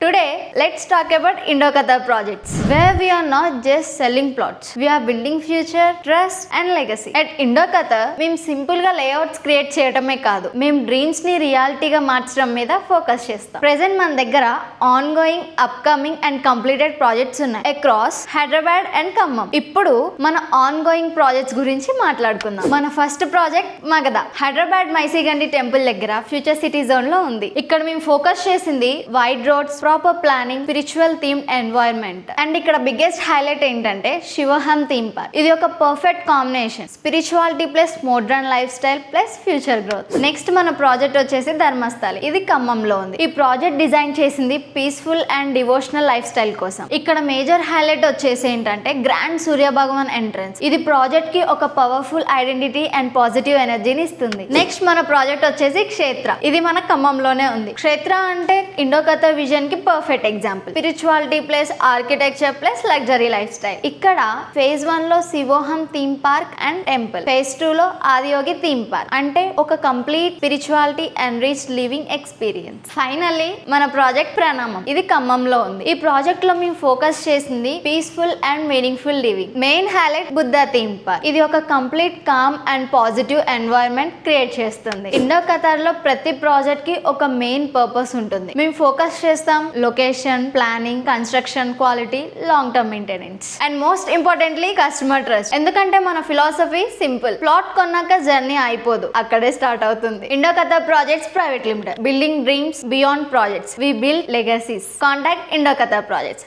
Today, let's talk about Indokatha projects, where we are not just selling plots. We are building future, trust and legacy. At Indokatha, మేము simple గా layouts create చేయడమే కాదు, మేము dreams ని రియాలిటీగా మార్చడం మీద focus చేస్తాం. ప్రెసెంట్ మన దగ్గర ongoing, upcoming and completed projects ఉన్నాయి అక్రాస్ హైదరాబాద్ అండ్ ఖమ్మం. ఇప్పుడు మన ఆన్ గోయింగ్ ప్రాజెక్ట్స్ గురించి మాట్లాడుకుందాం. మన first project Magadha, Hyderabad Maisigandi temple దగ్గర ఫ్యూచర్ సిటీ జోన్ లో ఉంది. ఇక్కడ మేము ఫోకస్ చేసింది wide roads, proper planning, spiritual theme environment. And ఇక్కడ బిగ్గెస్ట్ హైలైట్ ఏంటంటే శివహం థీమ్ పార్క్. ఇది ఒక perfect combination, spirituality plus modern lifestyle plus future growth. Next మన ప్రాజెక్ట్ వచ్చేసి ధర్మస్థలి. ఇది ఖమ్మంలో ఉంది. ఈ ప్రాజెక్ట్ డిజైన్ చేసింది peaceful and devotional life style కోసం. ఇక్కడ మేజర్ హైలైట్ వచ్చేసి ఏంటంటే గ్రాండ్ సూర్య భగవాన్ ఎంట్రన్స్. ఇది ప్రాజెక్ట్ కి ఒక పవర్ఫుల్ ఐడెంటిటీ అండ్ పాజిటివ్ ఎనర్జీని ఇస్తుంది. నెక్స్ట్ మన ప్రాజెక్ట్ వచ్చేసి క్షేత్ర. ఇది మన ఖమ్మంలోనే ఉంది. క్షేత్ర అంటే ఇండోకథ విజన్ కి perfect example. Spirituality plus architecture plus luxury life style. ఇక్కడ ఫేజ్ 1 లో శివోహం theme park and temple, phase 2 లో ఆదియోగి థీమ్ పార్క్, అంటే ఒక complete spirituality and rich living experience. Finally మన ప్రాజెక్ట్ ప్రణామం. ఇది ఖమ్మంలో ఉంది. ఈ ప్రాజెక్ట్ లో మేము ఫోకస్ చేసింది peaceful and meaningful living. Main highlight Buddha theme park. ఇది ఒక complete calm and positive environment create చేస్తుంది. ఇండోకథలో ప్రతి ప్రాజెక్ట్ కి ఒక మెయిన్ పర్పస్ ఉంటుంది. మేము ఫోకస్ చేస్తాం location, planning, construction quality, long term maintenance and most importantly customer trust. ఎందుకంటే మన ఫిలాసఫీ సింపుల్, ప్లాట్ కొన్నాక జర్నీ అయిపోదు, అక్కడే స్టార్ట్ అవుతుంది. Indokatha projects private limited, building dreams beyond projects, we build legacies. Contact Indokatha projects.